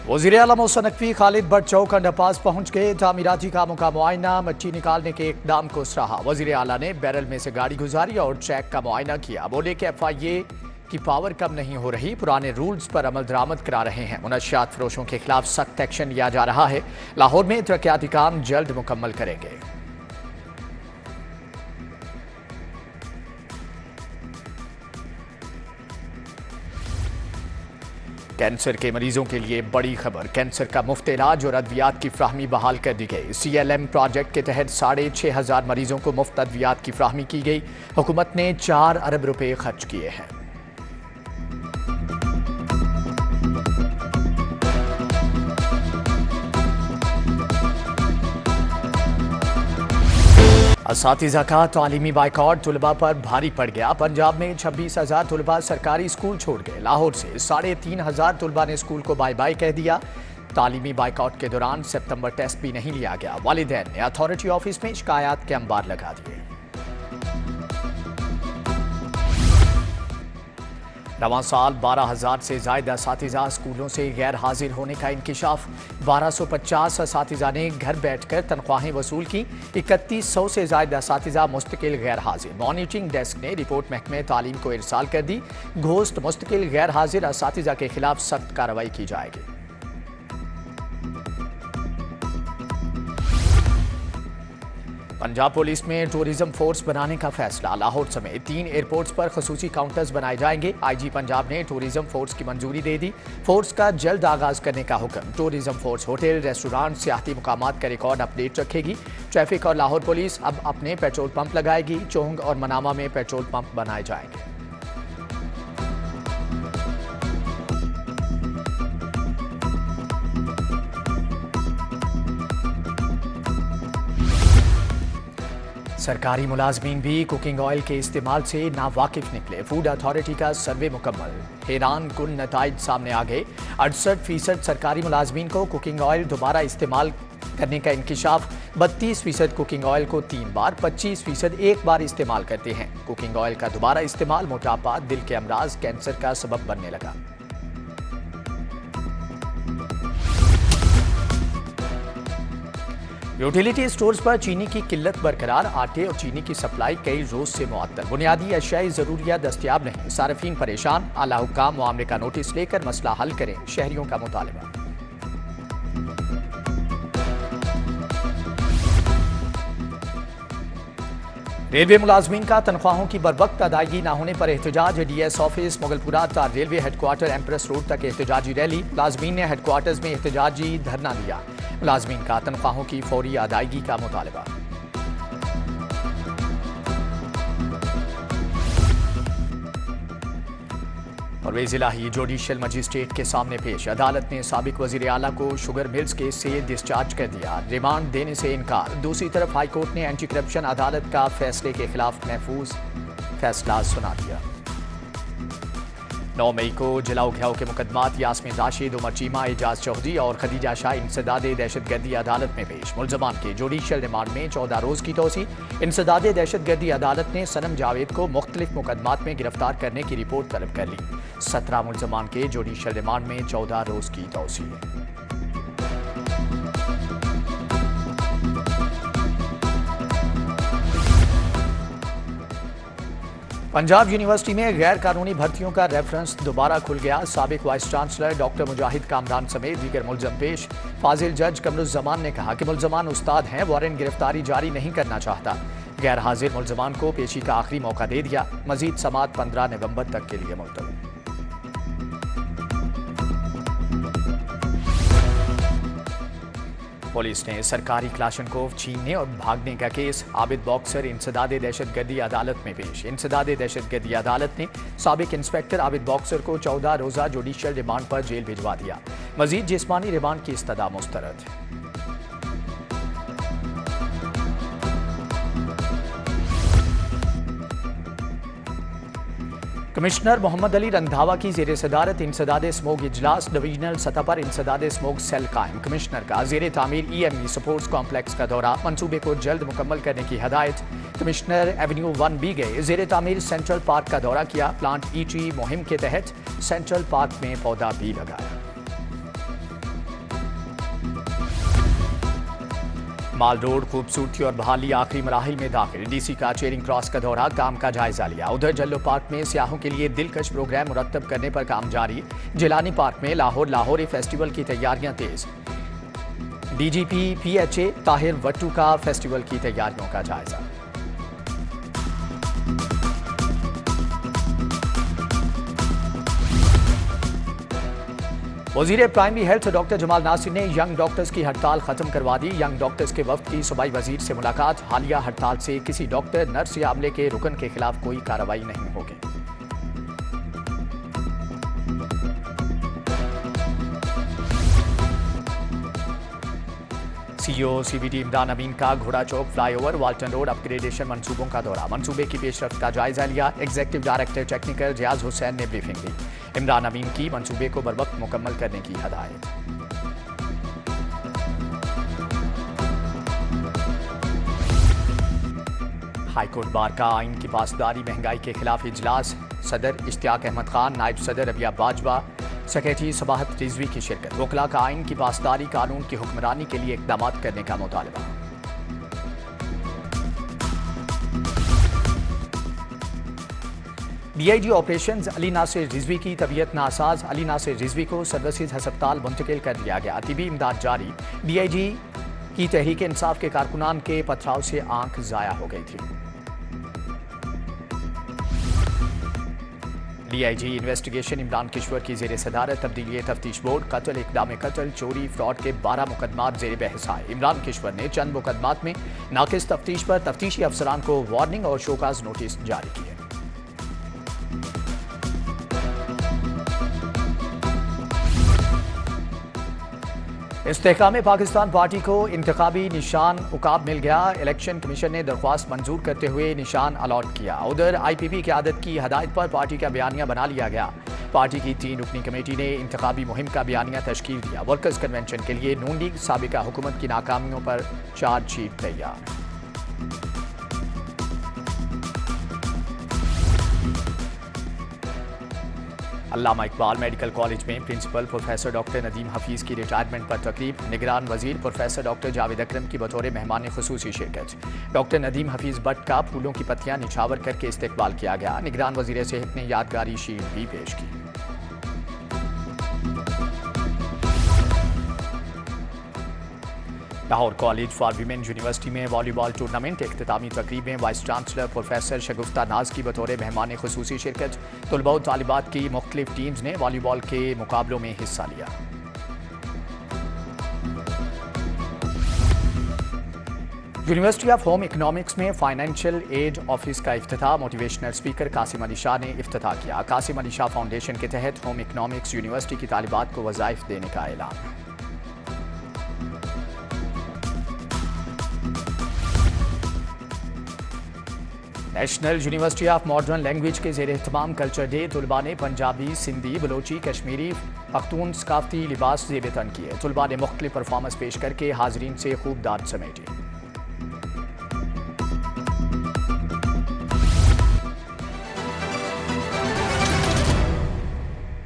वज़ीर आला मोहसिन नकवी खालिद भट्ट चौक अंडरपास पहुंच गए। तामीराती कामों का मुआयना, मिट्टी निकालने के इकदाम को सराहा। वज़ीर आला ने बैरल में से गाड़ी गुजारी और ट्रैक का मुआयना किया। बोले कि FIA की पावर कम नहीं हो रही, पुराने रूल्स पर अमल दरामद करा रहे हैं। मुनशियात फरोशों के खिलाफ सख्त एक्शन लिया जा रहा है। लाहौर में तरक्याती काम जल्द मुकम्मल करेंगे। कैंसर के मरीजों के लिए बड़ी खबर। कैंसर का मुफ्त इलाज और अद्वियात की फ्राहमी बहाल कर दी गई। CLM प्रोजेक्ट के तहत 6,500 मरीजों को मुफ्त अद्वियात की फ्राहमी की गई। हुकूमत ने 4 अरब रुपए खर्च किए हैं। असातिज़ा का तालीमी बाइकॉट तुलबा पर भारी पड़ गया। पंजाब में 26,000 तुलबा सरकारी स्कूल छोड़ गए। लाहौर से 3,500 तुलबा ने स्कूल को बाय बाय कह दिया। तालीमी बाइकॉट के दौरान सितंबर टेस्ट भी नहीं लिया गया। वालिदैन ने अथॉरिटी ऑफिस में शिकायत के अंबार लगा दिए। रवां साल 12,000 से ज्यादा असातिज़ा स्कूलों से गैर हाजिर होने का इंकिशाफ। 1250 असातिज़ा ने घर बैठकर तनख्वाहें वसूल की। 3100 से ज्यादा असातिज़ा मुस्तकिल गैर हाजिर। मॉनिटरिंग डेस्क ने रिपोर्ट महकमे तालीम को इरसाल कर दी। घोस्ट मुस्तकिल गैर हाजिर असातिज़ा के खिलाफ सख्त कार्रवाई की जाएगी। पंजाब पुलिस में टूरिज्म फोर्स बनाने का फैसला। लाहौर समेत 3 एयरपोर्ट्स पर खसूसी काउंटर्स बनाए जाएंगे। IG पंजाब ने टूरिज्म फोर्स की मंजूरी दे दी। फोर्स का जल्द आगाज करने का हुक्म। टूरिज्म फोर्स होटल, रेस्टोरेंट, सियाहती मुकामात का रिकॉर्ड अपडेट रखेगी। ट्रैफिक और लाहौर पुलिस अब अपने पेट्रोल पंप लगाएगी। चोंग और मनामा में पेट्रोल पंप बनाए जाएंगे। सरकारी मुलाजमीन भी कुकिंग ऑयल के इस्तेमाल से नावाकिफ निकले। फूड अथॉरिटी का सर्वे मुकम्मल। हैरान कुन नताइज सामने आ गए। 68% सरकारी मुलाजमीन को कुकिंग ऑयल दोबारा इस्तेमाल करने का इंकिशाफ। 32% कुकिंग ऑयल को 3 बार, 25% एक बार इस्तेमाल करते हैं। कुकिंग ऑयल का दोबारा इस्तेमाल मोटापा, दिल के अमराज, कैंसर का सबब बनने लगा। यूटिलिटी स्टोर्स पर चीनी की किल्लत बरकरार। आटे और चीनी की सप्लाई कई रोज से मुअत्तल। बुनियादी अशियाई जरूरियात दस्तयाब नहीं। सार्फिन परेशान। आला हुक्काम मामले का नोटिस लेकर मसला हल करें, शहरियों का मुतालबा। रेलवे मुलाजमीन का तनख्वाहों की बरवक्त अदायगी न होने पर एहतजाज। DS ऑफिस, मुगलपुरा तार रेलवे हेडक्वार्टर, एम्प्रेस रोड तक एहतजाजी रैली। मुलाजमीन ने हेडक्वार्टर्स में एहतजाजी धरना दिया। मुलाजमीन का तनख्वाहों की फौरी अदायगी का मुतालबा। परवेज इलाही जुडिशियल मजिस्ट्रेट के सामने पेश। अदालत ने साबिक वजीर आला को शुगर मिल्स केस से डिस्चार्ज कर दिया। रिमांड देने से इनकार। दूसरी तरफ हाईकोर्ट ने एंटी करप्शन अदालत का फैसले के खिलाफ महफूज फैसला सुना दिया। 9 मई को जलाओ घिराव के मुकदमात यास्मीन राशिद, उमर चीमा, एजाज चौधरी और खदीजा शाह इंसदादे दहशतगर्दी अदालत में पेश। मुल्जमान के जुडिशियल रिमांड में 14 रोज की तोसी। इंसदादे दहशतगर्दी अदालत ने सनम जावेद को मुख्तलिफ मुकदमात में गिरफ्तार करने की रिपोर्ट तलब कर ली। 17 मुल्जमान के जुडिशियल रिमांड में 14 रोज की तोसी। पंजाब यूनिवर्सिटी में गैर कानूनी भर्तियों का रेफरेंस दोबारा खुल गया। साबिक वाइस चांसलर डॉक्टर मुजाहिद कामरान समेत दीगर मुल्जम पेश। फाजिल जज कमरुज़्ज़मान ने कहा कि मुल्जमान उस्ताद हैं, वारंट गिरफ्तारी जारी नहीं करना चाहता। गैर हाजिर मुल्जमान को पेशी का आखिरी मौका दे दिया। मजीद समात 15 नवंबर तक के लिए मुलतवी। पुलिस ने सरकारी क्लाशनकोव छीनने और भागने का केस। आबिद बॉक्सर इंसदादे दहशतगर्दी अदालत में पेश। इंसदादे दहशतगर्दी अदालत ने साबिक इंस्पेक्टर आबिद बॉक्सर को 14 रोजा जुडिशियल रिमांड पर जेल भिजवा दिया। मजीद जिस्मानी रिमांड की इस्तदा मुस्तरद। कमिश्नर मोहम्मद अली रंधावा की ज़ेर सदारत इंसदादे स्मोग इजलास। डिवीजनल सतह पर इंसदादे स्मोग सेल कायम। कमिश्नर का ज़ेर तामीर EME स्पोर्ट्स कॉम्प्लेक्स का दौरा। मंसूबे को जल्द मुकम्मल करने की हदायत। कमिश्नर एवेन्यू 1 भी गए। ज़ेर तामीर सेंट्रल पार्क का दौरा किया। प्लांट E ट्री मुहिम के तहत सेंट्रल पार्क में पौधा भी लगाया। माल रोड खूबसूरती और बहाली आखिरी मराहिल में दाखिल। डीसी का चेयरिंग क्रॉस का दौरा, काम का जायजा लिया। उधर जल्लो पार्क में सियाहों के लिए दिलकश प्रोग्राम मुरतब करने पर काम जारी। जिलानी पार्क में लाहौरी फेस्टिवल की तैयारियां तेज। डीजीपी पीएचए ताहिर वट्टू का फेस्टिवल की तैयारियों का जायजा। वजीर primary health doctor Jamal Nasir ने यंग डॉक्टर्स की हड़ताल खत्म करवा दी। यंग डॉक्टर्स के वफ्द की सूबाई वजीर से मुलाकात। हालिया हड़ताल से किसी डॉक्टर, नर्स या अमले के रुकन के खिलाफ कोई कार्रवाई नहीं होगी। सीईओ सीबीटी इमरान अमीन का घोड़ा चौक फ्लाईओवर वाल्टन रोड अपग्रेडेशन मंसूबों का दौरा। मंसूबे की पेशरफ्त का जायजा लिया। एग्जीक्यूटिव डायरेक्टर टेक्निकल रियाज हुसैन ने ब्रीफिंग दी। इमरान अमीन की मंसूबे को बरवक्त मुकम्मल करने की हदायत। हाईकोर्ट बार का आइन की पासदारी महंगाई के खिलाफ इजलास। सदर इश्तियाक अहमद खान, नायब सदर रबिया बाजवा, सेक्रेटरी सबाहत रिजवी की शिरकत। वकला का आइन की पासदारी, कानून की हुक्मरानी के लिए इकदाम करने का मुतालबा। डीआईजी ऑपरेशंस अली नासिर रिजवी की तबीयत नासाज। अली नासिर रिजवी को सर्विसेज हस्पताल मुंतकिल कर दिया गया। तिबी इमदाद जारी। डीआईजी की तहरीक इंसाफ के कारकुनान के पथराव से आंख जाया हो गई थी। डीआईजी इन्वेस्टिगेशन इमरान किश्वर की जेर सदारत तब्दीली तफ्तीश बोर्ड। कत्ल, इकदाम कत्ल, चोरी, फ्रॉड के 12 मुकदमात जेर बहस आए। इमरान किश्वर ने चंद मुकदमात में नाकिस तफ्तीश पर तफ्तीशी अफसरान को वार्निंग और शोकाज नोटिस जारी किए। इस्तेहकाम पाकिस्तान पार्टी को इंतखाबी निशान उकाब मिल गया। इलेक्शन कमीशन ने दरख्वास्त मंजूर करते हुए निशान अलॉट किया। उधर आईपीपी क़यादत की हदायत पर पार्टी का बयानिया बना लिया गया। पार्टी की 3 रुकनी कमेटी ने इंतखाबी मुहिम का बयानिया तश्कील दिया। वर्कर्स कन्वेंशन के लिए नून लीग साबिका हुकूमत की नाकामियों पर चार्जशीट तैयार। अल्लामा इकबाल मेडिकल कॉलेज में principal professor doctor Nadeem Hafeez की रिटायरमेंट पर तकरीब। निगरान वजीर प्रोफेसर डॉक्टर जावेद अकरम की बतौर मेहमान खुसूसी शिरकत। डॉक्टर नदीम हफीज़ बट का फूलों की पत्तियां निछावर करके इस्तकबाल किया गया। निगरान वजीर सेहत ने यादगारी शील्ड भी पेश की। Lahore college for women university में वॉलीबॉल टूर्नामेंट इख्तितामी तकरीब में वाइस चांसलर प्रोफेसर शगुफ्ता नाज की बतौर मेहमान खुसूसी शिरकत। तलबा और तालिबात की मुख्तलिफ टीम्स ने वॉलीबॉल के मुकाबलों में हिस्सा लिया। यूनिवर्सिटी ऑफ होम इकनॉमिक्स में फाइनेंशियल एड ऑफिस का इफ्तिताह। मोटिवेशनल स्पीकर कासिम अली शाह ने इफ्तिताह किया। कासिम अली शाह फाउंडेशन के तहत होम इकनॉमिक्स यूनिवर्सिटी की तालिबात को वज़ाइफ देने का ऐलान। National university of modern language के जेर एहतमाम कल्चर डे। तुलबा ने पंजाबी, सिंधी, बलोची, कश्मीरी, पख्तून सकाफती लिबास जेब तन किए। तुलबा ने मुख्तलिफ परफॉर्मेंस पेश करके हाजरीन से खूब दाद समेटी।